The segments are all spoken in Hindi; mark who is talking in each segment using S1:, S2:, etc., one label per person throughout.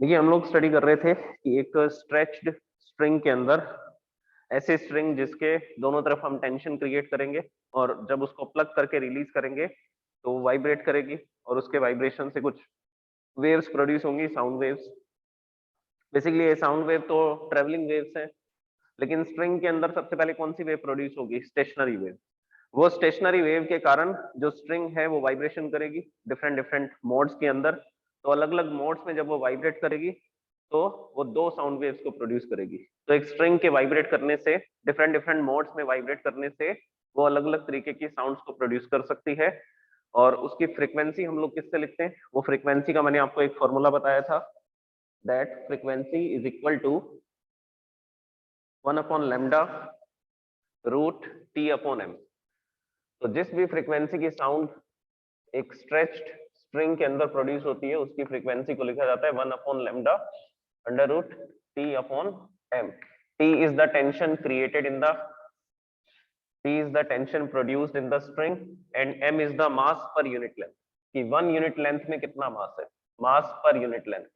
S1: देखिए हम लोग स्टडी कर रहे थे कि एक स्ट्रेच्ड स्ट्रिंग के अंदर ऐसे स्ट्रिंग जिसके दोनों तरफ हम टेंशन क्रिएट करेंगे और जब उसको प्लग करके रिलीज करेंगे तो वो वाइब्रेट करेगी और उसके वाइब्रेशन से कुछ वेव्स प्रोड्यूस होंगी, साउंड वेव्स। बेसिकली ये साउंड वेव तो ट्रेवलिंग वेव्स हैं, लेकिन स्ट्रिंग के अंदर सबसे पहले कौन सी वेव प्रोड्यूस होगी? Stationary wave. वो स्टेशनरी वेव के कारण जो स्ट्रिंग है वो वाइब्रेशन करेगी डिफरेंट डिफरेंट मोड्स के अंदर। तो अलग अलग मोड्स में जब वो वाइब्रेट करेगी तो वो दो साउंड वेव्स को प्रोड्यूस करेगी। तो एक स्ट्रिंग के वाइब्रेट करने से, डिफरेंट डिफरेंट मोड्स में वाइब्रेट करने से वो अलग अलग तरीके की साउंड्स को प्रोड्यूस कर सकती है। और उसकी फ्रीक्वेंसी हम लोग किससे लिखते हैं? वो फ्रीक्वेंसी का मैंने आपको एक फॉर्मूला बताया था, that frequency is equal to 1 upon lambda root T upon M. तो जिस भी फ्रीक्वेंसी की साउंड एक स्ट्रेच्ड स्ट्रिंग के अंदर प्रोड्यूस होती है उसकी फ्रीक्वेंसी को लिखा जाता है 1 upon lambda under root T upon M. T is the tension created in the T is the tension produced in the string and m is the mass per unit length, कि 1 यूनिट लेंथ में कितना मास है, मास पर यूनिट लेंथ।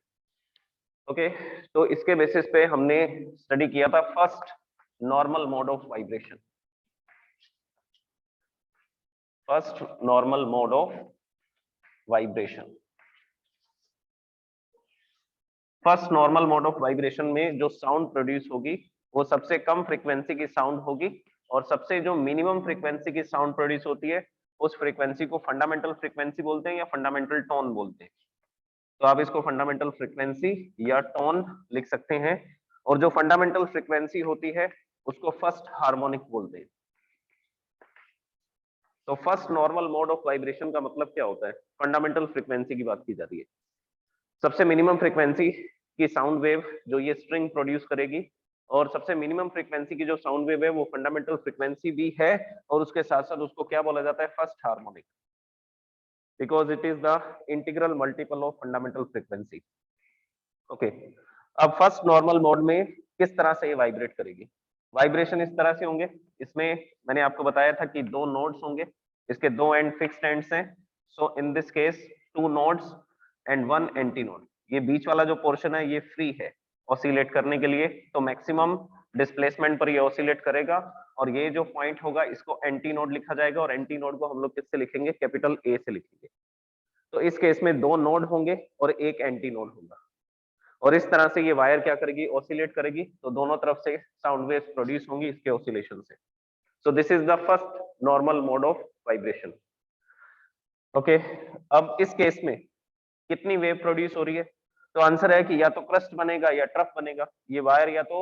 S1: ओके, तो इसके बेसिस पे हमने स्टडी किया था first normal mode of vibration. First normal mode of vibration, first normal mode of vibration में जो साउंड प्रोड्यूस होगी वो सबसे कम फ्रीक्वेंसी की साउंड होगी और सबसे जो मिनिमम फ्रीक्वेंसी की साउंड प्रोड्यूस होती है उस फ्रीक्वेंसी को फंडामेंटल फ्रीक्वेंसी बोलते हैं या फंडामेंटल टोन बोलते हैं। तो आप इसको फंडामेंटल फ्रीक्वेंसी या टोन लिख सकते हैं। और जो फंडामेंटल फ्रीक्वेंसी होती है उसको फर्स्ट हार्मोनिक बोलते हैं। तो first normal mode of vibration का मतलब क्या होता है? फंडामेंटल फ्रीक्वेंसी की बात की जा रही है। सबसे मिनिमम फ्रीक्वेंसी की साउंड वेव जो ये स्ट्रिंग प्रोड्यूस करेगी, और सबसे मिनिमम फ्रीक्वेंसी की जो साउंड वेव है वो फंडामेंटल फ्रीक्वेंसी भी है, और उसके साथ साथ उसको क्या बोला जाता है? First harmonic, because it is the integral multiple of fundamental frequency. Okay, अब फर्स्ट नॉर्मल मोड में किस तरह से ये वाइब्रेट करेगी? वाइब्रेशन इस तरह से होंगे, इसमें मैंने आपको बताया था कि दो नोड्स होंगे, इसके दो एंड फिक्स्ड एंड्स हैं। So in this case 2 nodes and 1 anti node. ये बीच वाला जो पोर्शन है ये फ्री है ऑसिलेट करने के लिए, तो मैक्सिमम डिस्प्लेसमेंट पर ये ऑसिलेट करेगा। और ये जो पॉइंट होगा इसको एंटी नोड लिखा जाएगा, और एंटी नोड को हम लोग किससे लिखेंगे? कैपिटल ए से लिखेंगे। तो इस केस में दो नोड होंगे और एक एंटी नोड होगा, और इस तरह से ये वायर क्या करेगी? ऑसिलेट करेगी, तो दोनों तरफ से साउंड वेव्स प्रोड्यूस होंगी इसके ऑसिलेशन से। सो this is the first normal mode of vibration. Okay, अब इस केस में कितनी वेव प्रोड्यूस हो रही है? तो आंसर है कि या तो क्रस्ट बनेगा या ट्रफ बनेगा। ये वायर या तो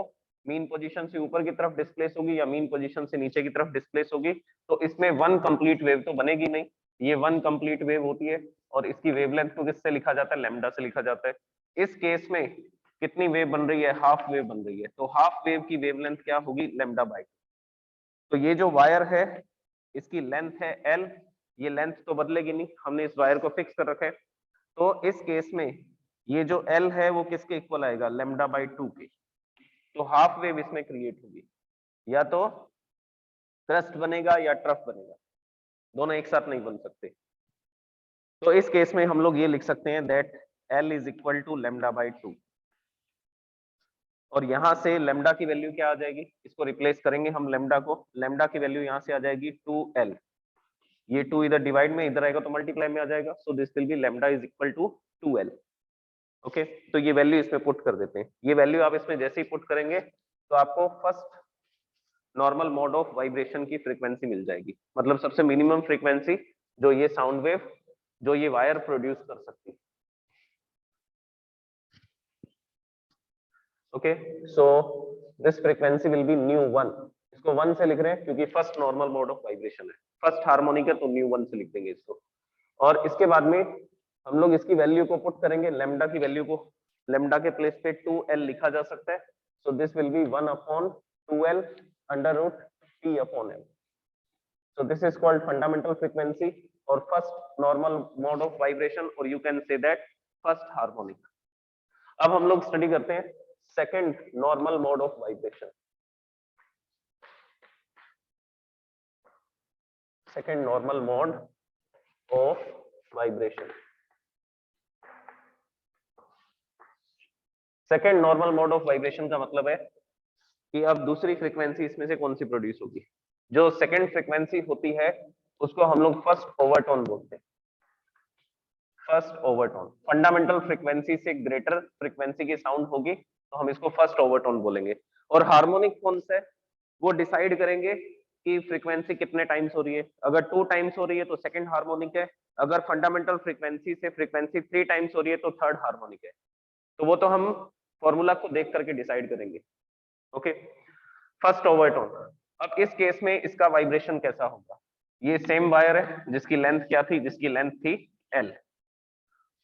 S1: मीन पोजीशन से ऊपर की तरफ डिस्प्लेस होगी या मीन पोजीशन से नीचे की तरफ डिस्प्लेस होगी। तो इसमें वन कंप्लीट वेव तो बनेगी नहीं, ये वन कंप्लीट वेव होती है, और इसकी वेवलेंथ को किससे लिखा जाता है? लैम्डा से लिखा जाता है। इस केस में कितनी वेव बन रही है? हाफ वेव बन रही है। तो हाफ वेव की वेवलेंथ क्या होगी? Lambda by. तो ये जो वायर है इसकी लेंथ है एल, ये लेंथ तो बदलेगी नहीं, हमने इस वायर को फिक्स कर रखा है। तो इस केस में ये जो एल है वो किसके इक्वल आएगा? लैम्डा बाई 2 के। तो हाफ वेव इसमें क्रिएट होगी, या तो क्रस्ट बनेगा या ट्रफ बनेगा, दोनों एक साथ नहीं बन सकते। तो इस केस में हम लोग ये लिख सकते हैं that L is equal to lambda by 2। और यहां से लैम्डा की वैल्यू क्या आ जाएगी? इसको रिप्लेस करेंगे हम लैम्डा को, लैम्डा की वैल्यू यहां से आ जाएगी 2l। ये 2 इधर डिवाइड में इधर आएगा तो मल्टीप्लाई में आ जाएगा, so this will be lambda is equal to 2l। Okay, तो ये वैल्यू इसमें पुट कर देते हैं। ये वैल्यू आप इसमें जैसे ही पुट करेंगे तो आपको first normal mode of vibration की फ्रीक्वेंसी मिल जाएगी, मतलब सबसे मिनिमम फ्रीक्वेंसी जो ये साउंड वेव जो ये वायर प्रोड्यूस कर सकती है। Okay, so this frequency will be new 1। इसको 1 से लिख रहे हैं क्योंकि first normal mode of vibration है, फर्स्ट हार्मोनिक है, तो न्यू 1 से लिख देंगे इसको। और इसके बाद में हम लोग इसकी वैल्यू को पुट करेंगे, लैम्डा की वैल्यू को, लैम्डा के प्लेस पे 2l लिखा जा सकता है। So this will be 1 upon 2l under root t upon m। So this is called fundamental frequency और first normal mode of vibration, और you can say that first harmonic. अब हम लोग स्टडी करते हैं second normal mode of vibration. Second normal mode of vibration. Second normal mode of vibration का मतलब है कि अब दूसरी फ्रीक्वेंसी इसमें से कौन सी प्रोड्यूस होगी। जो सेकेंड फ्रीक्वेंसी होती है उसको हम लोग फर्स्ट ओवरटोन बोलते हैं। फर्स्ट ओवरटोन, फंडामेंटल फ्रीक्वेंसी से ग्रेटर फ्रीक्वेंसी की साउंड होगी तो हम इसको फर्स्ट ओवरटोन बोलेंगे। और हार्मोनिक कौन सा है वो डिसाइड करेंगे कि फ्रीक्वेंसी कितने टाइम्स हो रही है। अगर 2 टाइम्स हो रही है तो सेकंड हार्मोनिक है, अगर फंडामेंटल फ्रीक्वेंसी से फ्रीक्वेंसी 3 टाइम्स हो रही है तो थर्ड हार्मोनिक है। तो वो तो हम फॉर्मूला को देख करके डिसाइड करेंगे। Okay, first overtone. अब इस केस में इसका वाइब्रेशन कैसा होगा, ये सेम वायर है जिसकी लेंथ क्या थी, जिसकी लेंथ थी एल।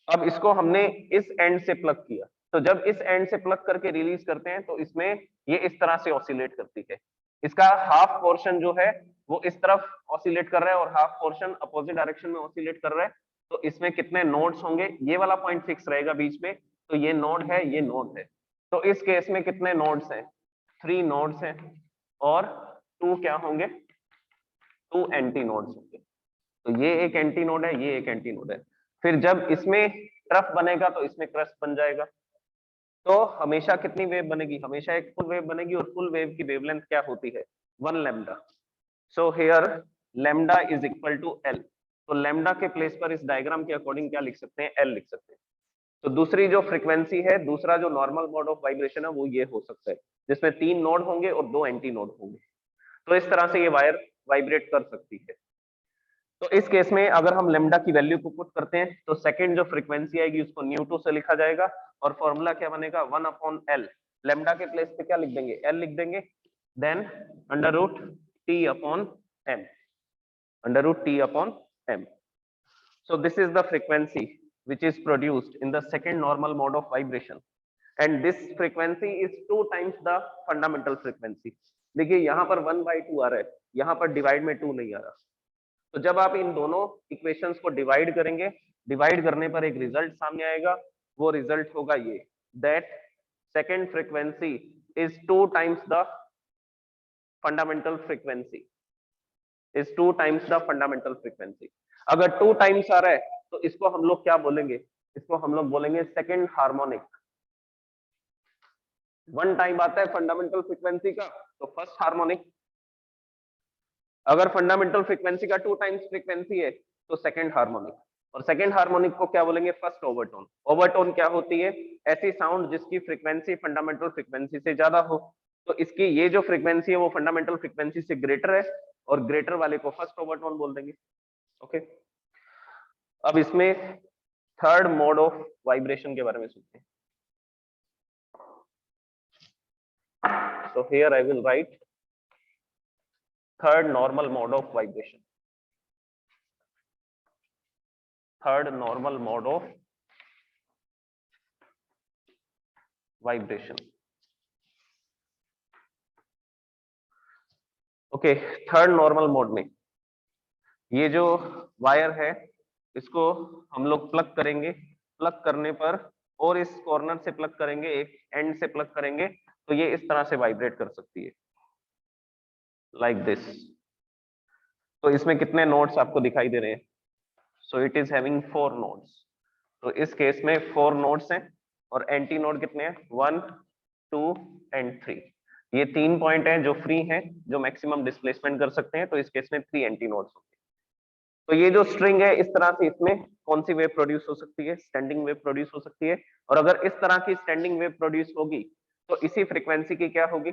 S1: अब इसको हमने इस एंड से प्लग किया, तो जब इस एंड से प्लग करके रिलीज करते हैं तो इसमें ये इस तरह से ऑसिलेट करती है। इसका हाफ पोर्शन जो है वो इस तरफ ऑसिलेट कर रहा है और हाफ पोर्शन अपोजिट डायरेक्शन में ऑसिलेट कर रहा है। तो इसमें कितने नोड्स होंगे, ये वाला पॉइंट फिक्स रहेगा बीच में, तो ये नोड है, ये नोड है। तो इस केस में कितने नोड्स हैं, 3 नोड्स हैं और 2 क्या होंगे, 2 एंटी नोड्स होंगे। तो ये एक एंटी नोड है, ये एक एंटी नोड है। फिर जब इसमें ट्रफ बनेगा तो इसमें क्रस्ट बन जाएगा। तो हमेशा कितनी वेव बनेगी, हमेशा एक फुल वेव बनेगी और फुल वेव की वेवलेंथ क्या होती है, 1 lambda. So here lambda is equal to L. तो लैम्डा के प्लेस पर इस डायग्राम के अकॉर्डिंग क्या लिख सकते हैं, एल लिख सकते हैं। तो दूसरी जो फ्रीक्वेंसी है, दूसरा जो नॉर्मल मोड ऑफ वाइब्रेशन है वो ये हो सकता है जिसमें 3 नोड होंगे और 2 एंटी नोड होंगे। तो इस तरह से ये वायर वाइब्रेट कर सकती है। तो इस केस में अगर हम लेमडा की वैल्यू को पुट करते हैं तो सेकंड जो फ्रीक्वेंसी आएगी उसको न्यू2 से लिखा जाएगा और फॉर्मूला क्या बनेगा, 1/L। लेमडा के प्लेस पे क्या लिख देंगे, L लिख देंगे, then √T/m, √T/m। So this is the frequency which is produced in the second normal mode of vibration, and this frequency is 2 times the fundamental frequency। देखिए यहाँ पर 1/2 आ रहा है, यहाँ पर डिवाइड में 2 नहीं आ रहा। तो जब आप इन दोनों इक्वेशंस को डिवाइड करेंगे, डिवाइड करने पर एक रिजल्ट सामने आएगा, वो रिजल्ट होगा ये, that second frequency is 2 times the fundamental frequency, is 2 times the fundamental frequency. अगर 2 टाइम्स आ रहा है तो इसको हम लोग क्या बोलेंगे, इसको हम लोग बोलेंगे सेकेंड हार्मोनिक। 1 टाइम आता है फंडामेंटल फ्रीक्वेंसी का तो फर्स्ट हार्मोनिक, अगर फंडामेंटल फ्रीक्वेंसी का 2 टाइम्स फ्रीक्वेंसी है तो सेकंड हार्मोनिक, और सेकंड हार्मोनिक को क्या बोलेंगे, फर्स्ट ओवरटोन। ओवरटोन क्या होती है, ऐसी साउंड जिसकी फ्रीक्वेंसी फंडामेंटल फ्रीक्वेंसी से ज्यादा हो। तो इसकी ये जो फ्रीक्वेंसी है वो फंडामेंटल फ्रीक्वेंसी से ग्रेटर है और ग्रेटर वाले को फर्स्ट ओवरटोन बोल देंगे। ओके, अब इसमें थर्ड मोड ऑफ वाइब्रेशन के बारे में सुनते हैं। So here I will write third normal mode of vibration, third normal mode of vibration। Okay, third normal mode में ये जो वायर है इसको हम लोग प्लग करेंगे, प्लग करने पर और इस कॉर्नर से प्लग करेंगे, एक एंड से प्लग करेंगे तो ये इस तरह से वाइब्रेट कर सकती है, लाइक दिस। तो इसमें कितने नोड्स आपको दिखाई दे रहे हैं, सो इट इज हैविंग 4 नोड्स। तो इस केस में 4 नोड्स हैं और एंटी नोड कितने हैं, 1 2 एंड 3। ये 3 पॉइंट हैं जो फ्री हैं, जो मैक्सिमम डिस्प्लेसमेंट कर सकते हैं। तो इस केस में 3 एंटी नोड्स होंगे। तो ये जो स्ट्रिंग है इस तरह से, इसमें कौन सी वेव प्रोड्यूस हो सकती है, स्टैंडिंग वेव प्रोड्यूस हो सकती है। और अगर इस तरह की स्टैंडिंग वेव प्रोड्यूस होगी तो इसी फ्रीक्वेंसी की क्या होगी,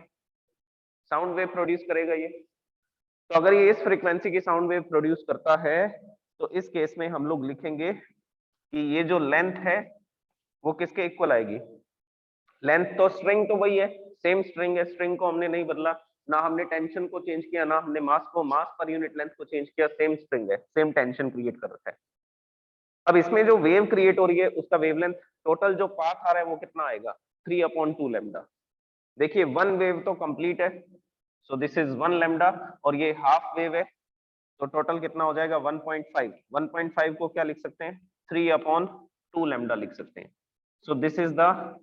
S1: साउंड वेव प्रोड्यूस करेगा ये। तो अगर ये इस फ्रीक्वेंसी की साउंड वेव प्रोड्यूस करता है तो इस केस में हम लोग लिखेंगे कि ये जो लेंथ है वो किसके इक्वल आएगी, लेंथ तो स्ट्रिंग तो वही है, सेम स्ट्रिंग है, स्ट्रिंग को हमने नहीं बदला, ना हमने टेंशन को चेंज किया, ना हमने मास को, मास पर यूनिट लेंथ को चेंज किया, सेम स्ट्रिंग है, सेम टेंशन क्रिएट कर रखा है। अब इसमें जो वेव क्रिएट हो रही है उसका वेवलेंथ, टोटल जो पाथ आ रहा है वो कितना आएगा, 3/2 लैम्डा। देखिए 1 वेव तो कंप्लीट है, सो दिस इज 1 लैम्डा, और ये हाफ वेव है तो टोटल कितना हो जाएगा 1.5। 1.5 को क्या लिख सकते हैं, 3/2 लैम्डा लिख सकते हैं। सो this is the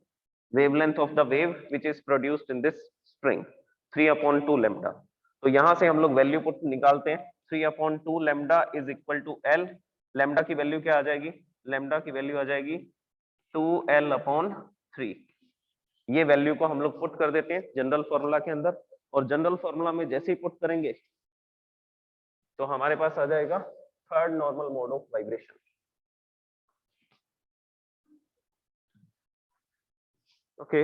S1: wavelength of the wave which is produced in this string, 3/2 lambda। तो यहां से हम लोग वैल्यू पुट निकालते हैं, 3/2 lambda is equal to L। Lambda की वैल्यू क्या आ जाएगी, लैम्डा की वैल्यू आ जाएगी 2L/3। ये वैल्यू को हम लोग पुट कर देते हैं जनरल फॉर्मूला के अंदर, और जनरल फॉर्मूला में जैसे ही पुट करेंगे तो हमारे पास आ जाएगा third normal mode of vibration. Okay,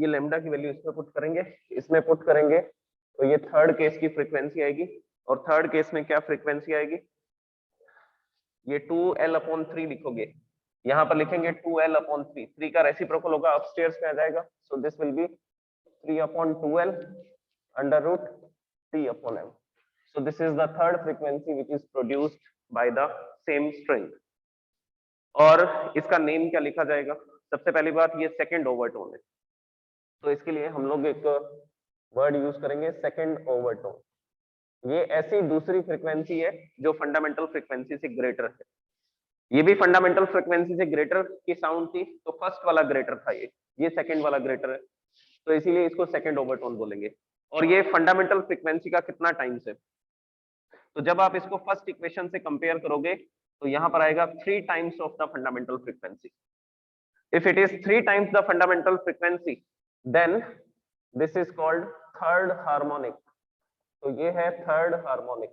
S1: ये लैम्डा की वैल्यू इसमें पुट करेंगे, इसमें पुट करेंगे तो ये थर्ड केस की फ्रीक्वेंसी आएगी, और थर्ड केस में क्या फ्रीक्वेंसी आएगी, ये 2L/3 लिखोगे, यहाँ पर लिखेंगे 2L/3, 3 का रेसिप्रोकल होगा अपस्टेयर्स में आ जाएगा, so this will B 3/2L √ T/m. So this is the third frequency which is produced by the same string. और इसका नेम क्या लिखा जाएगा, सबसे पहली बात ये सेकंड ओवरटोन है, तो इसके लिए हम लोग एक वर्ड यूज करेंगे सेकंड ओवरटोन। ये ऐसी दूसरी फ्रीक्वेंसी है जो फंडामेंटल फ्रीक्वेंसी से ग्रेटर है, ये भी फंडामेंटल फ्रीक्वेंसी से ग्रेटर की साउंड थी, तो फर्स्ट वाला ग्रेटर था, ये सेकंड वाला ग्रेटर है, तो इसीलिए इसको सेकंड ओवरटोन बोलेंगे। और ये फंडामेंटल फ्रीक्वेंसी का कितना टाइम्स है, तो जब आप इसको फर्स्ट इक्वेशन से कंपेयर करोगे तो यहाँ पर आएगा 3 times of the fundamental frequency. If it is 3 times the fundamental frequency then this is called third harmonic, तो ये है थर्ड हार्मोनिक।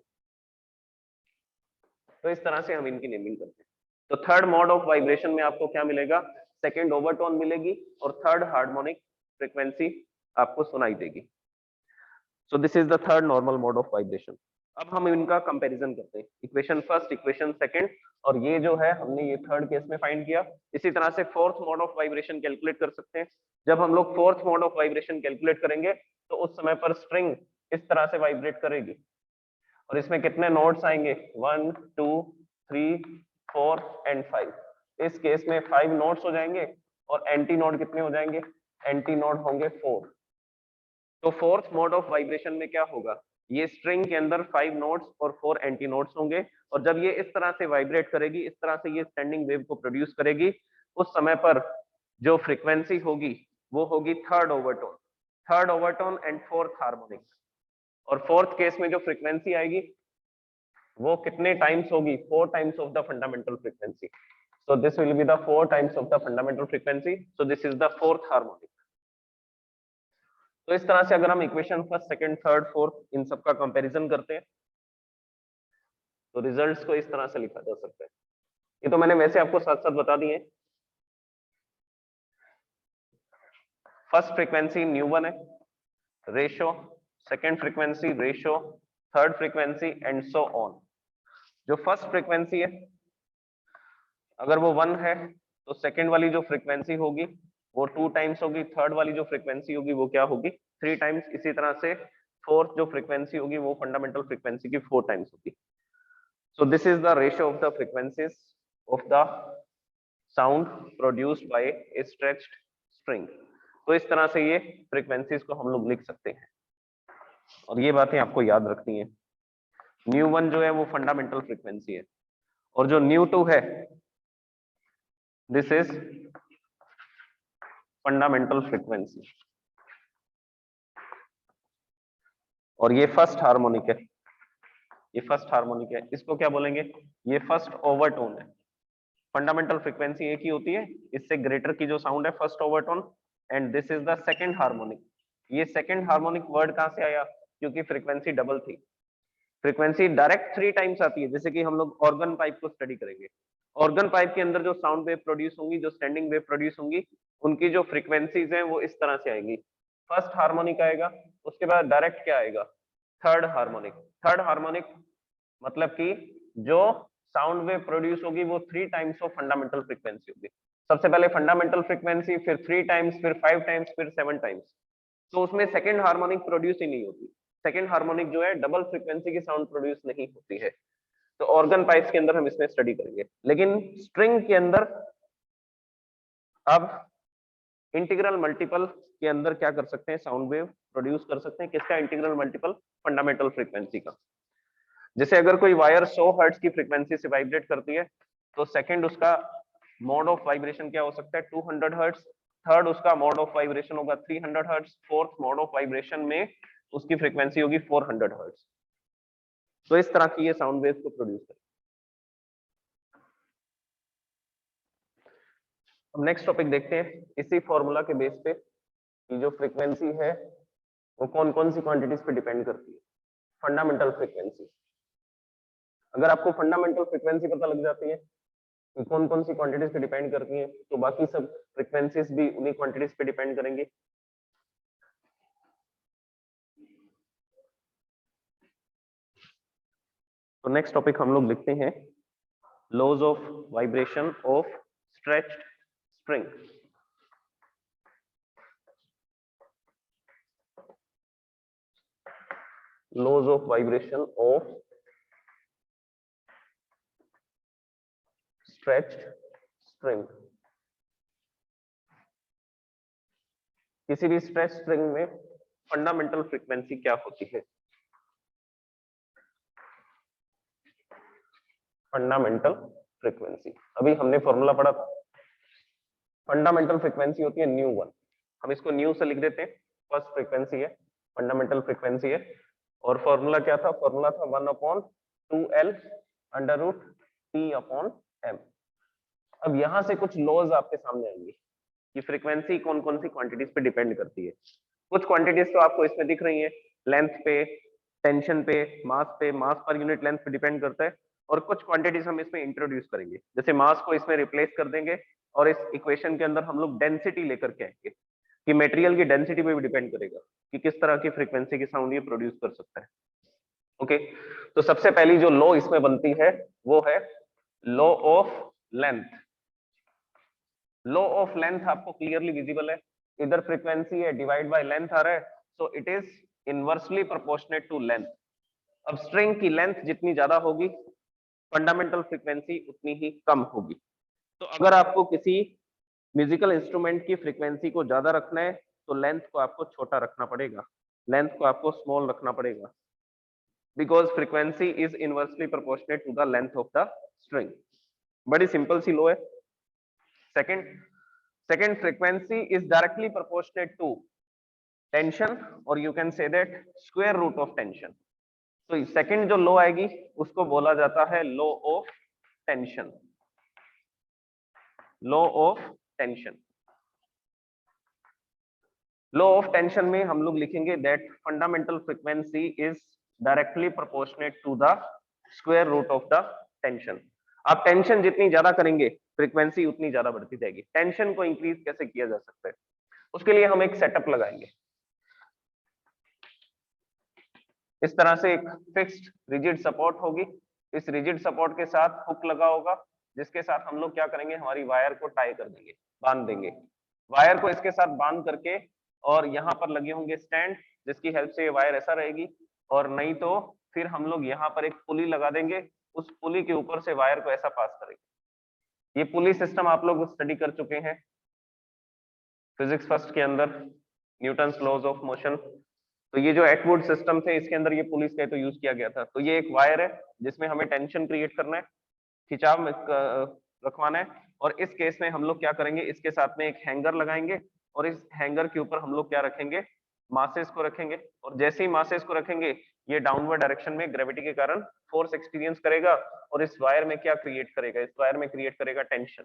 S1: तो इस तरह से हम इनकी नेमिंग करते हैं। तो थर्ड मोड ऑफ वाइब्रेशन में आपको क्या मिलेगा, सेकंड ओवरटोन मिलेगी और थर्ड हार्मोनिक फ्रीक्वेंसी आपको सुनाई देगी। सो this is the third normal mode of vibration. अब हम इनका कंपैरिजन करते हैं, इक्वेशन फर्स्ट, इक्वेशन सेकंड, और ये जो है हमने ये थर्ड केस में फाइंड किया। इसी तरह से fourth mode of vibration calculate कर सकते हैं। जब हम लोग fourth mode of vibration calculate करेंगे तो उस समय पर स्ट्रिंग इस तरह से वाइब्रेट करेगी, और इसमें कितने नोट्स आएंगे, 1 2 3 4 एंड 5। इस केस में 5 नोट्स हो जाएंगे, और एंटी नोड कितने हो जाएंगे, एंटी नोड होंगे 4। तो फोर्थ मोड ऑफ वाइब्रेशन में क्या होगा, ये स्ट्रिंग के अंदर 5 नोट्स और 4 एंटी नोट्स होंगे, और जब ये इस तरह से वाइब्रेट करेगी, इस तरह से ये स्टैंडिंग वेव को प्रोड्यूस करेगी, उस समय पर जो फ्रीक्वेंसी होगी वो होगी third overtone and fourth harmonic. और फोर्थ केस में जो फ्रीक्वेंसी आएगी वो कितने टाइम्स होगी, 4 times of the fundamental frequency. So this will be the 4 times of the fundamental frequency, so this is the fourth harmonic. तो इस तरह से अगर हम equation first, second, third, fourth इन सब का कंपैरिजन करते हैं तो रिजल्ट्स को इस तरह से लिखा जा सकता है। ये तो मैंने वैसे आपको साथ साथ बता दिए। फर्स्ट फ्रीक्वेंसी न्यू1 है, ratio, second frequency ratio, third frequency and so on. जो फर्स्ट फ्रीक्वेंसी है अगर वो 1 है तो सेकंड वाली जो फ्रीक्वेंसी होगी वो 2 टाइम्स होगी, थर्ड वाली जो फ्रीक्वेंसी होगी वो क्या होगी, 3 टाइम्स। इसी तरह से फोर्थ जो फ्रीक्वेंसी होगी वो फंडामेंटल फ्रीक्वेंसी की 4 टाइम्स होगी। So this is the ratio of the frequencies of the sound produced by a stretched string. तो इस तरह से ये फ्रीक्वेंसीज को हम लोग लिख सकते हैं, और ये बातें आपको याद रखनी है। न्यू1 जो है वो फंडामेंटल फ्रीक्वेंसी है, और जो न्यू2 है दिस इज फंडामेंटल फ्रीक्वेंसी, और ये फर्स्ट हार्मोनिक है, ये फर्स्ट हार्मोनिक है, इसको क्या बोलेंगे, ये फर्स्ट ओवरटोन है। फंडामेंटल फ्रीक्वेंसी एक ही होती है, इससे ग्रेटर की जो साउंड है first overtone, and this is the second harmonic. ये सेकंड हार्मोनिक वर्ड कहां से आया, क्योंकि फ्रीक्वेंसी डबल थी। फ्रीक्वेंसी डायरेक्ट 3 टाइम्स आती है, जैसे कि हम लोग ऑर्गन पाइप को स्टडी करेंगे। ऑर्गन पाइप के अंदर जो साउंड वेव प्रोड्यूस होंगी, जो स्टैंडिंग वेव प्रोड्यूस होंगी, उनकी जो फ्रीक्वेंसीज हैं वो इस तरह से आएंगी। फर्स्ट हार्मोनिक आएगा, उसके बाद डायरेक्ट क्या आएगा, थर्ड हार्मोनिक। थर्ड हार्मोनिक मतलब कि जो साउंड वेव प्रोड्यूस होगी वो 3 टाइम्स ऑफ फंडामेंटल फ्रीक्वेंसी होगी। सबसे पहले फंडामेंटल फ्रीक्वेंसी, फिर 3 टाइम्स, फिर 5 टाइम्स, फिर 7 टाइम्स। तो उसमें सेकंड हार्मोनिक प्रोड्यूस ही नहीं होती। सेकंड हार्मोनिक जो है डबल फ्रीक्वेंसी की साउंड प्रोड्यूस नहीं होती है। तो ऑर्गन पाइप्स के अंदर हम इसमें स्टडी करेंगे, लेकिन स्ट्रिंग के अंदर अब इंटीग्रल मल्टीपल के अंदर क्या कर सकते हैं, साउंड वेव प्रोड्यूस कर सकते हैं। किसका इंटीग्रल मल्टीपल, फंडामेंटल फ्रीक्वेंसी का। जैसे अगर कोई वायर 100 हर्ट्ज की फ्रीक्वेंसी से वाइब्रेट करती है तो सेकंड उसका मोड ऑफ वाइब्रेशन क्या हो सकता है, 200 हर्ट्ज। थर्ड उसका मोड ऑफ वाइब्रेशन होगा 300 hertz. Fourth mode of vibration में उसकी फ्रीक्वेंसी होगी 400 हर्ट्ज। तो इस तरह की ये साउंड वेव को प्रोड्यूस करें। अब नेक्स्ट टॉपिक देखते हैं इसी फॉर्मूला के बेस पे कि जो फ्रीक्वेंसी है वो कौन कौन सी क्वांटिटीज पे डिपेंड करती है। फंडामेंटल फ्रीक्वेंसी, अगर आपको फंडामेंटल फ्रीक्वेंसी पता लग जाती है कि कौन कौन सी क्वांटिटीज पे डिपेंड करती है, तो बाकी सब फ्रीक्वेंसीज भी उन्हीं क्वांटिटीज पे डिपेंड करेंगे। तो नेक्स्ट टॉपिक हम लोग लिखते हैं laws of vibration of stretched spring. Laws of vibration of stretched spring. किसी भी स्ट्रेच स्प्रिंग में फंडामेंटल फ्रीक्वेंसी क्या होती है? फंडामेंटल फ्रीक्वेंसी, अभी हमने फॉर्मूला पढ़ा था। फंडामेंटल फ्रीक्वेंसी होती है न्यू वन, हम इसको न्यू से लिख देते हैं। फर्स्ट फ्रीक्वेंसी है, फंडामेंटल फ्रीक्वेंसी है, और फॉर्मूला क्या था? फॉर्मूला था 1/2L under root T upon M। अब यहां से कुछ लॉज आपके सामने आएंगे कि फ्रीक्वेंसी कौन कौन सी क्वांटिटीज पे डिपेंड करती है। कुछ क्वांटिटीज तो आपको इसमें दिख रही है, लेंथ पे, टेंशन पे, मास पर यूनिट लेंथ पे डिपेंड करता है। और कुछ क्वांटिटीज हम इसमें इंट्रोड्यूस करेंगे, जैसे मास को इसमें रिप्लेस कर देंगे और इस इक्वेशन के अंदर हम लोग डेंसिटी लेकर के आएंगे कि मटेरियल की डेंसिटी पे भी डिपेंड करेगा कि किस तरह की फ्रीक्वेंसी की साउंड ये प्रोड्यूस कर सकता है। ओके, तो सबसे पहली जो लॉ इसमें बनती है वो है law of length. Law of length आपको क्लियरली विजिबल है, इधर फ्रीक्वेंसी है डिवाइड बाय लेंथ आ रहा है, so it is inversely proportionate to length. अब स्ट्रिंग की लेंथ जितनी ज्यादा होगी फंडामेंटल फ्रीक्वेंसी उतनी ही कम होगी। तो अगर आपको किसी म्यूजिकल इंस्ट्रूमेंट की फ्रीक्वेंसी को ज्यादा रखना है तो लेंथ को आपको छोटा रखना पड़ेगा, लेंथ को आपको स्मॉल रखना पड़ेगा, because frequency is inversely proportionate to the length of the string. बड़ी सिंपल सी लो है। Second frequency is directly proportionate to tension, or you can say that square root of tension. तो सेकंड जो लो आएगी उसको बोला जाता है law of tension. Law of tension, law of tension में हम लोग लिखेंगे that fundamental frequency is directly proportional to the square root of the tension. आप टेंशन जितनी ज्यादा करेंगे फ्रीक्वेंसी उतनी ज्यादा बढ़ती जाएगी। टेंशन को इंक्रीज कैसे किया जा सकता है, उसके लिए हम एक सेटअप लगाएंगे। इस तरह से एक फिक्स्ड रिजिड सपोर्ट होगी, इस रिजिड सपोर्ट के साथ हुक लगा होगा, जिसके साथ हम लोग क्या करेंगे, हमारी वायर को टाई कर देंगे, बांध देंगे। वायर को इसके साथ बांध करके और यहाँ पर लगे होंगे स्टैंड, जिसकी हेल्प से ये वायर ऐसा रहेगी, और नहीं तो फिर हम लोग यहाँ पर एक पुली लगा देंगे, उस पुली के ऊपर से वायर को ऐसा पास करेंगे। ये पुली सिस्टम आप लोग स्टडी कर चुके हैं फिजिक्स फर्स्ट के अंदर, न्यूटन्स लॉज ऑफ मोशन। तो ये जो एटवुड सिस्टम थे इसके अंदर ये पुलिस का तो यूज किया गया था। तो ये एक वायर है जिसमें हमें टेंशन क्रिएट करना है, खिंचाव रखवाना है, और इस केस में हम लोग क्या करेंगे, इसके साथ में एक हैंगर लगाएंगे और इस हैंगर के ऊपर हम लोग क्या रखेंगे, मासेस को रखेंगे। और जैसे ही मासेस को रखेंगे ये डाउनवर्ड डायरेक्शन में ग्रेविटी के कारण फोर्स एक्सपीरियंस करेगा और इस वायर में क्या क्रिएट करेगा, इस वायर में क्रिएट करेगा टेंशन।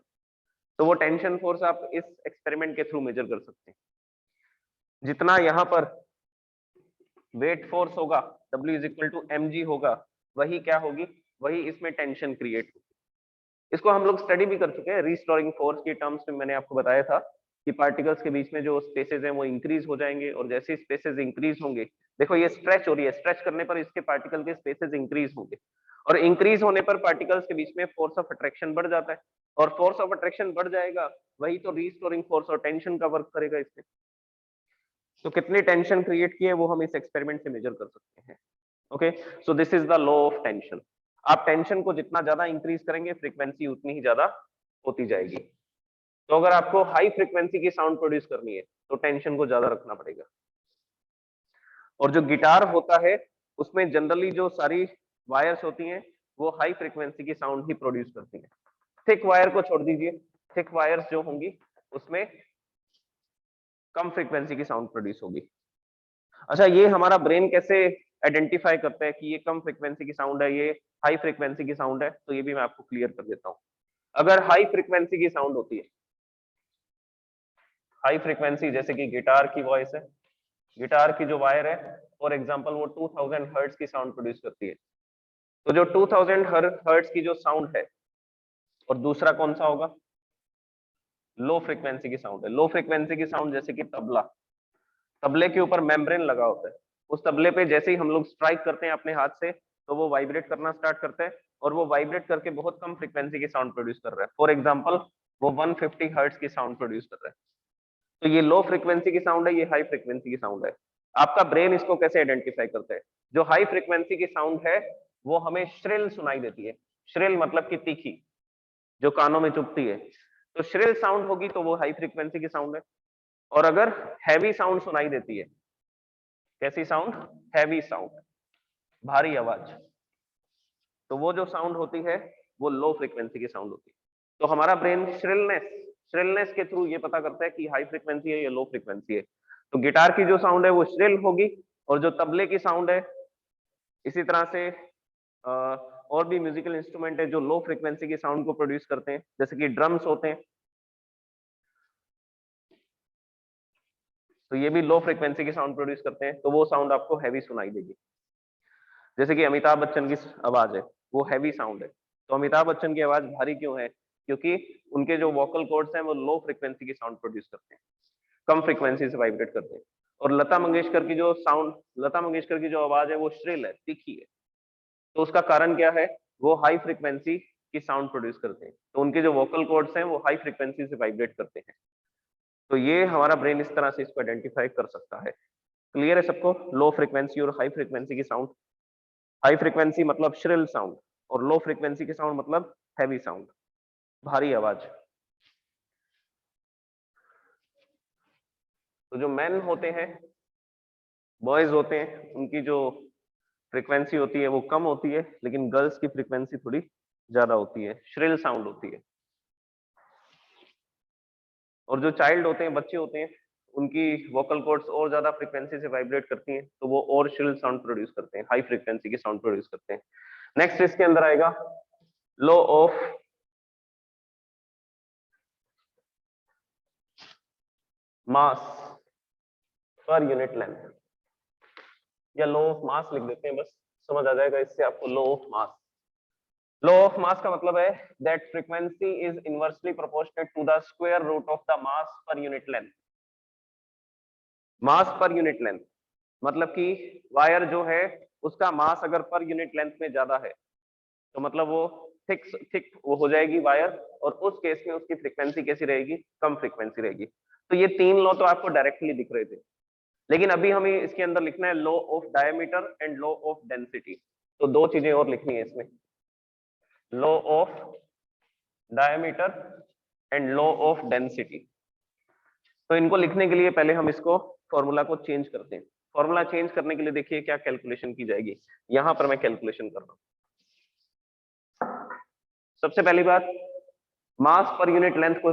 S1: तो वो टेंशन फोर्स आप इस एक्सपेरिमेंट के थ्रू मेजर कर सकते हैं। जितना यहाँ पर वेट फोर्स होगा W = mg होगा, वही क्या होगी, वही इसमें टेंशन क्रिएट होगी। इसको हम लोग स्टडी भी कर चुके हैं रीस्टोरिंग फोर्स की टर्म्स में। मैंने आपको बताया था कि पार्टिकल्स के बीच में जो स्पेसेस हैं वो इंक्रीज हो जाएंगे, और जैसे स्पेसेस इंक्रीज होंगे, देखो ये स्ट्रेच हो रही है, स्ट्रेच करने पर इसके पार्टिकल के स्पेसेस इंक्रीज होंगे, और इंक्रीज होने पर पार्टिकल्स के बीच में फोर्स ऑफ अट्रैक्शन बढ़ जाता है, और फोर्स ऑफ अट्रैक्शन बढ़ जाएगा, वही तो रीस्टोरिंग फोर्स और टेंशन का वर्क करेगा इससे। तो कितनी टेंशन क्रिएट की है वो हम इस एक्सपेरिमेंट से मेजर कर सकते हैं। Okay, so this is the law of tension. आप टेंशन को जितना ज्यादा इंक्रीज करेंगे फ्रीक्वेंसी उतनी ही ज्यादा होती जाएगी। तो अगर आपको हाई फ्रीक्वेंसी की साउंड प्रोड्यूस करनी है तो टेंशन को ज्यादा रखना पड़ेगा। और जो गिटार होता है उसमें जनरली जो सारी वायर्स होती हैं वो हाई फ्रीक्वेंसी की साउंड ही प्रोड्यूस करती हैं। थिक वायर को छोड़ दीजिए, थिक वायर्स जो होंगी उसमें कम फ्रीक्वेंसी की साउंड प्रोड्यूस होगी। अच्छा, ये हमारा ब्रेन कैसे आइडेंटिफाई करता है कि ये कम फ्रीक्वेंसी की साउंड है, ये हाई फ्रीक्वेंसी की साउंड है, तो ये भी मैं आपको क्लियर कर देता हूं। अगर हाई फ्रीक्वेंसी की साउंड होती है हाई फ्रीक्वेंसी जैसे कि गिटार की वॉइस है, गिटार की जो वायर है फॉर एग्जांपल वो 2000 हर्ट्ज की साउंड प्रोड्यूस करती है। तो जो 2000 हर्ट्ज की जो साउंड है, और दूसरा कौन सा होगा, लो फ्रीक्वेंसी की साउंड है। लो फ्रीक्वेंसी की साउंड जैसे कि तबला, तबले के ऊपर मेम्ब्रेन लगा होता है, उस तबले पे जैसे ही हम लोग स्ट्राइक करते हैं अपने हाथ से तो वो वाइब्रेट करना स्टार्ट करता है, और वो वाइब्रेट करके बहुत कम फ्रीक्वेंसी की साउंड प्रोड्यूस कर रहा है। फॉर एग्जांपल वो 150 हर्ट्ज की साउंड प्रोड्यूस कर रहा है। तो ये लो फ्रीक्वेंसी की साउंड है, ये हाई फ्रीक्वेंसी की साउंड है। आपका ब्रेन इसको कैसे आइडेंटिफाई करता है? जो हाई फ्रीक्वेंसी की साउंड है वो हमें श्रिल सुनाई देती है, श्रिल मतलब कि तीखी, जो कानों में चुभती है। तो श्रिल साउंड होगी तो वो हाई फ्रीक्वेंसी की साउंड है। और अगर हैवी साउंड सुनाई देती है, कैसी साउंड, हैवी साउंड, भारी आवाज, तो वो जो साउंड होती है वो लो फ्रीक्वेंसी की साउंड होती है। तो हमारा ब्रेन श्रिलनेस के थ्रू ये पता करता है कि हाई फ्रीक्वेंसी है या लो फ्रीक्वेंसी है। तो गिटार की जो साउंड है वो श्रिल होगी, और जो तबले की साउंड है, इसी तरह से और भी म्यूजिकल इंस्ट्रूमेंट है जो लो फ्रीक्वेंसी की साउंड को प्रोड्यूस करते हैं, जैसे कि ड्रम्स होते हैं, तो ये भी लो फ्रीक्वेंसी की साउंड प्रोड्यूस करते हैं, तो वो साउंड आपको हैवी सुनाई देगी। जैसे कि अमिताभ बच्चन की आवाज है, वो हैवी साउंड है। तो अमिताभ बच्चन की आवाज भारी क्यों है? क्योंकि उनके जो वोकल कॉर्ड्स हैं वो लो फ्रीक्वेंसी की साउंड प्रोड्यूस करते हैं, कम फ्रीक्वेंसी से वाइब्रेट करते हैं। और लता मंगेशकर की जो साउंड, लता मंगेशकर की जो आवाज है वो श्रिल है, तीखी है। तो उसका कारण क्या है? वो हाई फ्रीक्वेंसी की साउंड प्रोड्यूस करते हैं, तो उनके जो वोकल कॉर्ड्स हैं वो हाई फ्रीक्वेंसी से वाइब्रेट करते हैं। तो ये हमारा ब्रेन इस तरह से इसको आइडेंटिफाई कर सकता है। क्लियर है सबको? लो फ्रीक्वेंसी और हाई फ्रीक्वेंसी की साउंड। हाई फ्रीक्वेंसी मतलब श्रिल साउंड, और लो फ्रीक्वेंसी की साउंड मतलब हैवी साउंड, भारी आवाज। तो जो मैन होते हैं, बॉयज होते हैं, उनकी जो फ्रीक्वेंसी होती है वो कम होती है, लेकिन गर्ल्स की फ्रीक्वेंसी थोड़ी ज्यादा होती है, श्रिल साउंड होती है। और जो चाइल्ड होते हैं, बच्चे होते हैं, उनकी वोकल कॉर्ड्स और ज्यादा फ्रीक्वेंसी से वाइब्रेट करती हैं, तो वो और श्रिल साउंड प्रोड्यूस करते हैं, हाई फ्रीक्वेंसी की साउंड प्रोड्यूस करते हैं। नेक्स्ट इसके अंदर आएगा law of mass per unit length, या लॉ ऑफ मास लिख देते हैं, बस समझ आ जाएगा इससे आपको। Law of mass, law of mass का मतलब है that frequency is inversely proportionate to the square root of the mass per unit length. Mass per unit length मतलब कि वायर जो है उसका मास अगर पर यूनिट लेंथ में ज्यादा है तो मतलब वो थिक थिक वो हो जाएगी वायर, और उस केस में उसकी फ्रीक्वेंसी कैसी रहेगी, कम फ्रीक्वेंसी रहेगी। तो ये तीन लॉ तो आपको डायरेक्टली दिख रहे थे, लेकिन अभी हमें इसके अंदर लिखना है law of diameter and law of density. तो दो चीजें और लिखनी है इसमें, law of diameter and law of density. तो इनको लिखने के लिए पहले हम इसको फॉर्मूला को चेंज करते हैं। फॉर्मूला चेंज करने के लिए देखिए क्या कैलकुलेशन की जाएगी। यहां पर मैं कैलकुलेशन कर रहा हूं। सबसे पहली बात, मास पर यूनिट लेंथ को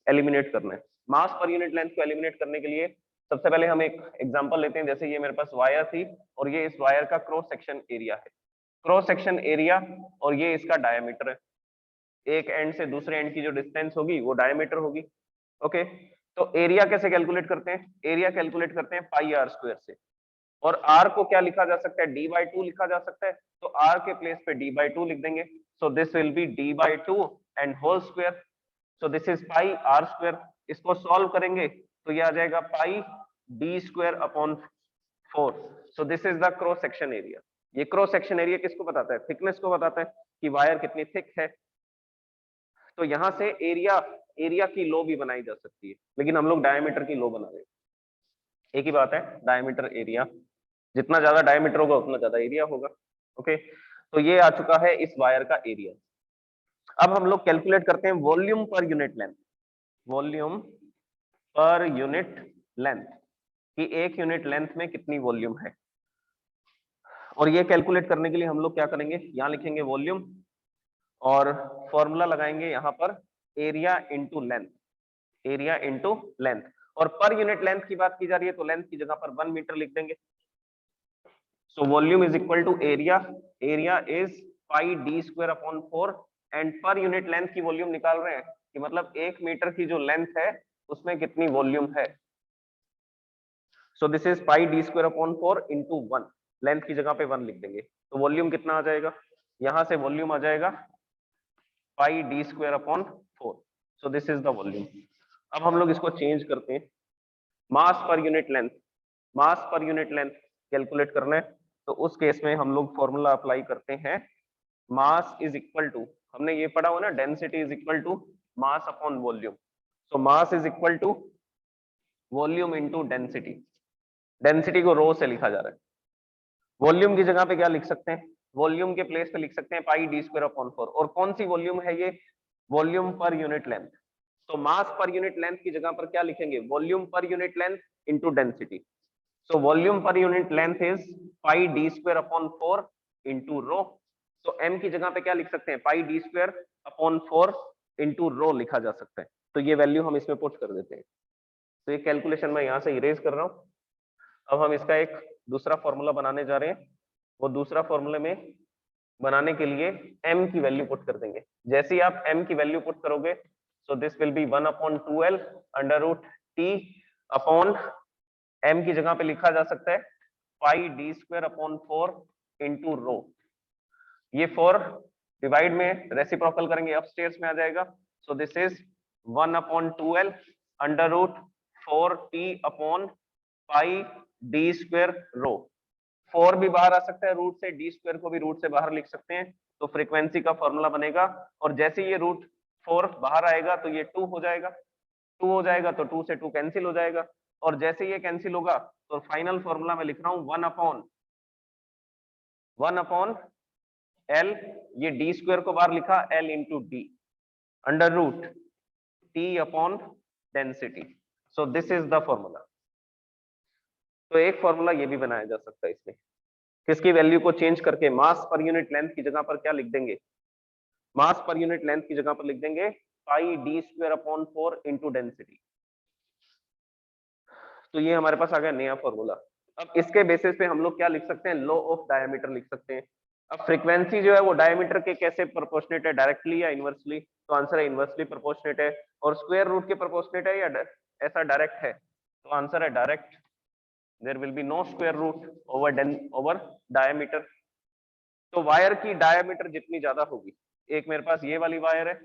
S1: एलिमिनेट करना है। मास पर यूनिट लेंथ को एलिमिनेट करने के लिए सबसे पहले हम एक एग्जांपल लेते हैं। जैसे ये मेरे पास वायर थी और ये इस वायर का क्रॉस सेक्शन एरिया है, क्रॉस सेक्शन एरिया, और ये इसका डायमीटर है। एक एंड से दूसरे एंड की जो डिस्टेंस होगी वो डायमीटर होगी। ओके, तो एरिया कैसे कैलकुलेट करते हैं? एरिया कैलकुलेट करते हैं पाई आर स्क्वायर से। और r को क्या लिखा जा सकता है? d/2 लिखा जा सकता है। तो r के प्लेस पे d/2 लिख देंगे। So this will be d/2 and whole square. So this is pi r square. इसको सॉल्व करेंगे तो ये आ जाएगा pi d square upon 4। So this is the cross section area. ये क्रॉस सेक्शन एरिया किसको बताता है? थिकनेस को बताता है कि वायर कितनी थिक है। तो यहां से एरिया की लो भी बनाई जा सकती है, लेकिन हम लोग डायमीटर की लो बना रहे हैं। एक ही बात है, डायमीटर एरिया, जितना ज्यादा डायमीटर होगा उतना ज्यादा एरिया होगा। ओके, तो ये आ चुका है इस वायर का एरिया। अब हम लोग कैलकुलेट करते हैं volume per unit length. Volume per unit length कि एक यूनिट लेंथ में कितनी वॉल्यूम है। और ये कैलकुलेट करने के लिए हम लोग क्या करेंगे, यहां लिखेंगे वॉल्यूम और फॉर्मूला लगाएंगे यहां पर area into length, area into length. और पर यूनिट लेंथ की बात की जा रही है तो लेंथ की जगह पर 1 मीटर लिख देंगे। So volume is equal to area, area is pi d square upon 4, and पर यूनिट लेंथ की वॉल्यूम निकाल रहे हैं कि मतलब 1 मीटर की जो लेंथ है उसमें कितनी वॉल्यूम है। So this is pi D square upon 4 into 1, length की जगह पे 1 लिख देंगे, तो वॉल्यूम कितना आ जाएगा, यहां से वॉल्यूम आ जाएगा pi D square upon 4। So this is the volume. अब हम लोग इसको चेंज करते हैं, मास पर यूनिट लेंथ, मास पर यूनिट लेंथ कैलकुलेट करना है, तो उस केस में हम लोग फॉर्मूला अप्लाई करते हैं, मास इज इक्वल टू, हमने ये पढ़ा हुआ ना, density is equal to mass upon volume. So mass is equal to volume into density, density को रो से लिखा जा रहा है, वॉल्यूम की जगह पे क्या लिख सकते हैं, वॉल्यूम के प्लेस पे लिख सकते हैं पाई डी स्क्वायर अपॉन 4, और कौन सी वॉल्यूम है ये, वॉल्यूम पर यूनिट लेंथ। तो मास पर यूनिट लेंथ की जगह पर क्या लिखेंगे, volume per unit length into density. So volume per unit length is pi D square upon 4 into rho. तो m की जगह पे क्या लिख सकते हैं, pi D square upon 4 into rho लिखा जा सकता है, तो ये वैल्यू हम इसमें पुट कर देते हैं। तो ये कैलकुलेशन मैं यहाँ से इरेज कर रहा हूँ। अब हम इसका एक दूसरा फॉर्मूला बनाने जा रहे हैं, वो दूसरा फॉर्मूले में बनाने के लिए m की वैल्यू पुट कर देंगे। जैसे ही आप m की वैल्यू पुट करोगे, so this will be 1 upon 2l under root t upon m की जगह पे लिखा जा सकता है pi D square upon 4 into rho. ये 4 डिवाइड में रेसिप्रोकल करेंगे, अपस्टेयर्स में आ जाएगा। So this is 1 upon 2l under root 4t upon pi D square rho. 4 भी बाहर आ सकता है रूट से, डी स्क्वायर को भी रूट से बाहर लिख सकते हैं, तो फ्रीक्वेंसी का फॉर्मूला बनेगा। और जैसे ये रूट 4 बाहर आएगा तो ये 2 हो जाएगा, 2 हो जाएगा तो 2 से 2 कैंसिल हो जाएगा, और जैसे ये कैंसिल होगा तो फाइनल फॉर्मूला में लिख रहा हूं 1 अपॉन एल, ये डी स्क्वायर को बाहर लिखा L into d under root T upon density. So this is the formula. तो एक फॉर्मूला ये भी बनाया जा सकता है इसमें, किसकी वैल्यू को चेंज करके मास पर यूनिट लेंथ की जगह पर क्या लिख देंगे, मास पर यूनिट लेंथ की जगह पर लिख देंगे pi D square upon 4 into density. तो ये हमारे पास आ गया नया फॉर्मूला। अब इसके बेसिस पे हम लोग क्या लिख सकते हैं, लॉ ऑफ डायमीटर लिख सकते हैं। अब फ्रीक्वेंसी जो है वो डायमीटर के कैसे प्रोपोर्शनेट है, डायरेक्टली या इनवर्सली, तो आंसर है इनवर्सली प्रोपोर्शनेट है। और स्क्वायर रूट के प्रोपोर्शनेट है या ऐसा डायरेक्ट है, तो आंसर है direct, there will be no square root over diameter. तो वायर की डायमीटर जितनी ज्यादा होगी, एक मेरे पास ये वाली वायर है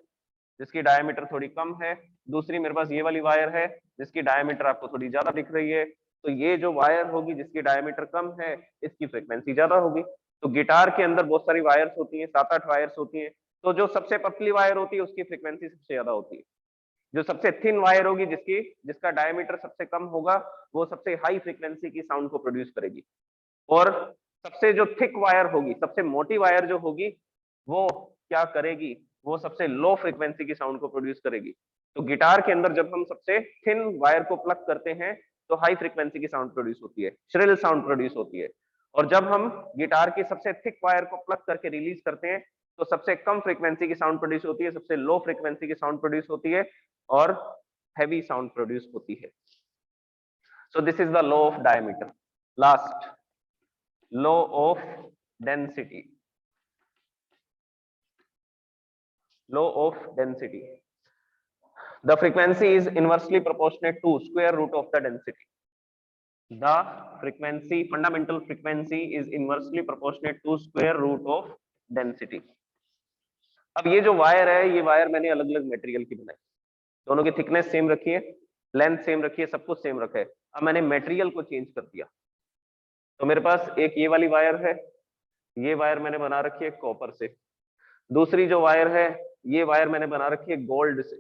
S1: जिसकी डायमीटर थोड़ी कम है, दूसरी मेरे पास ये वाली वायर है जिसकी डायमीटर आपको थोड़ी ज्यादा दिख रही है, तो ये जो वायर होगी जिसकी डायमीटर कम है इसकी फ्रीक्वेंसी ज्यादा होगी। तो गिटार के अंदर बहुत सारी वायर्स होती हैं, 7-8 वायर्स होती हैं, तो जो सबसे पतली वायर होती है उसकी फ्रीक्वेंसी सबसे ज्यादा होती है, जो सबसे थिन वायर होगी जिसका डायमीटर सबसे कम होगा वो सबसे हाई फ्रीक्वेंसी की साउंड को प्रोड्यूस करेगी। और सबसे जो थिक वायर होगी, सबसे मोटी वायर जो होगी, वो क्या करेगी, वो सबसे लो फ्रीक्वेंसी की साउंड को प्रोड्यूस करेगी। तो गिटार के अंदर जब हम सबसे थिन वायर को प्लग करते हैं तो हाई फ्रीक्वेंसी की साउंड प्रोड्यूस होती है, श्रिल साउंड प्रोड्यूस होती है। और जब हम गिटार की सबसे थिक वायर को प्लग करके रिलीज करते हैं तो सबसे कम फ्रीक्वेंसी की साउंड प्रोड्यूस होती है, सबसे लो फ्रीक्वेंसी की साउंड प्रोड्यूस होती है, और हैवी साउंड प्रोड्यूस होती है। So this is the law of diameter. Last, law of density, law of density, the frequency is inversely proportionate to square root of the density, the frequency, fundamental frequency is inversely proportionate to square root of density। अब ये जो वायर है, ये वायर मैंने अलग अलग मटेरियल की बनाई, दोनों की थिकनेस सेम रखी है, लेंथ सेम रखी है, सब कुछ सेम रखा है। अब मैंने मटेरियल को चेंज कर दिया, तो मेरे पास एक ये वाली वायर है, ये वायर मैंने बना रखी है कॉपर से, दूसरी जो वायर है ये वायर मैंने बना रखी है गोल्ड से,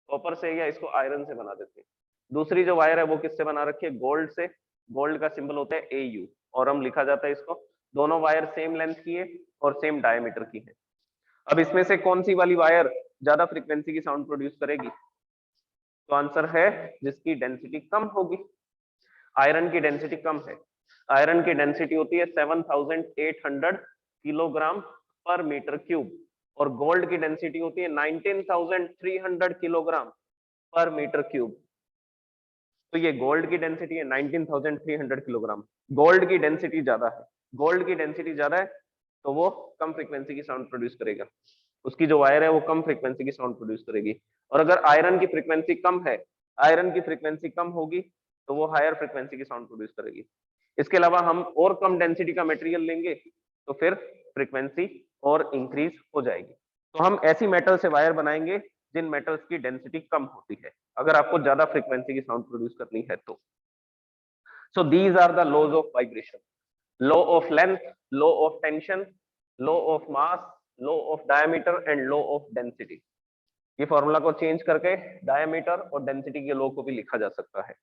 S1: कॉपर से या इसको आयरन से बना देते हैं। दूसरी जो वायर है वो किससे बना रखी है, गोल्ड से, गोल्ड का सिंबल होता है AU, और हम लिखा जाता है इसको। दोनों वायर सेम लेंथ की है और सेम डायमीटर की है। अब इसमें से कौन सी वाली वायर ज्यादा फ्रीक्वेंसी की साउंड प्रोड्यूस करेगी, तो आंसर है जिसकी डेंसिटी कम होगी। आयरन की डेंसिटी कम है, आयरन की डेंसिटी होती है 7800 किलोग्राम पर मीटर क्यूब, और गोल्ड की डेंसिटी होती है 19300 किलोग्राम पर मीटर क्यूब। तो ये गोल्ड की डेंसिटी है 19300 किलोग्राम, गोल्ड की डेंसिटी ज्यादा है, गोल्ड की डेंसिटी ज्यादा है तो वो कम फ्रीक्वेंसी की साउंड प्रोड्यूस करेगा, उसकी जो वायर है वो कम फ्रीक्वेंसी की साउंड प्रोड्यूस करेगी। और अगर आयरन की फ्रीक्वेंसी कम है आयरन की फ्रीक्वेंसी कम होगी तो वो हायर फ्रीक्वेंसी की साउंड प्रोड्यूस करेगी। इसके अलावा हम और कम डेंसिटी का मटेरियल लेंगे तो फिर फ्रीक्वेंसी और इंक्रीज हो जाएगी। तो हम ऐसी मेटल से वायर बनाएंगे जिन मेटल्स की डेंसिटी कम होती है, अगर आपको ज्यादा फ्रीक्वेंसी की साउंड प्रोड्यूस करनी है तो। So these are the laws of vibration, law of length, law of tension, law of mass, law of diameter and law of density. ये फॉर्मूला को चेंज करके डायमीटर और डेंसिटी के लॉ को भी लिखा जा सकता है।